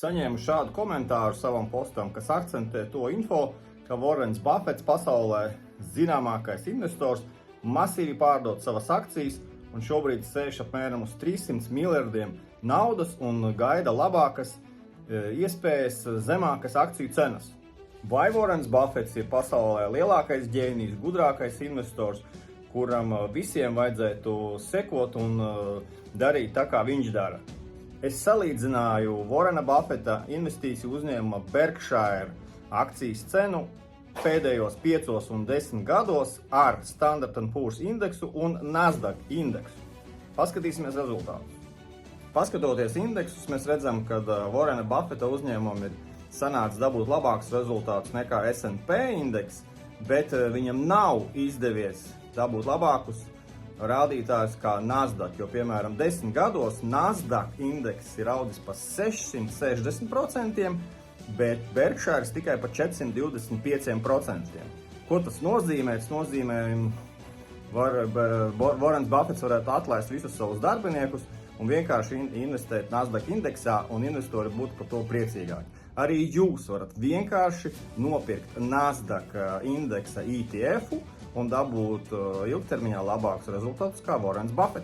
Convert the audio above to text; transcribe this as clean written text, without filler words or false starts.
saņēmu šādu komentāru savam postam, kas akcentē to info, ka Vorens Buffets, pasaulē zināmākais investors, masīvi pārdod savas akcijas un šobrīd sēž apmēram uz 300 miljardiem naudas un gaida labākas iespējas, zemākas akciju cenas. Vai Vorens Buffets ir pasaulē lielākais ģēnijs, gudrākais investors, kuram visiem vajadzētu sekot un darīt tā, kā viņš dara? Es salīdzināju Vorena Buffeta investīciju uzņēmuma Berkshire akcijas cenu pēdējos 5 un 10 gados ar Standard & Poor's indeksu un Nasdaq indeksu. Paskatīsimies rezultātus. Paskatoties indeksus, mēs redzam, ka Vorena Buffeta uzņēmumam ir sanācis dabūt labākus rezultātus nekā S&P indeks, bet viņam nav izdevies dabūt labākus rādītājus kā Nasdaq, jo, piemēram, 10 gados Nasdaq indeks ir audis pa 660%, bet Berkshire tikai pa 425%. Ko tas nozīmē? Tas nozīmē, Vorens Buffets varētu atlaist visus savus darbiniekus un vienkārši investēt Nasdaq indeksā, un investori būtu par to priecīgāki. Arī jūs varat vienkārši nopirkt Nasdaq indeksa ETF un dabūt ilgtermiņā labākus rezultātus kā Vorens Buffets.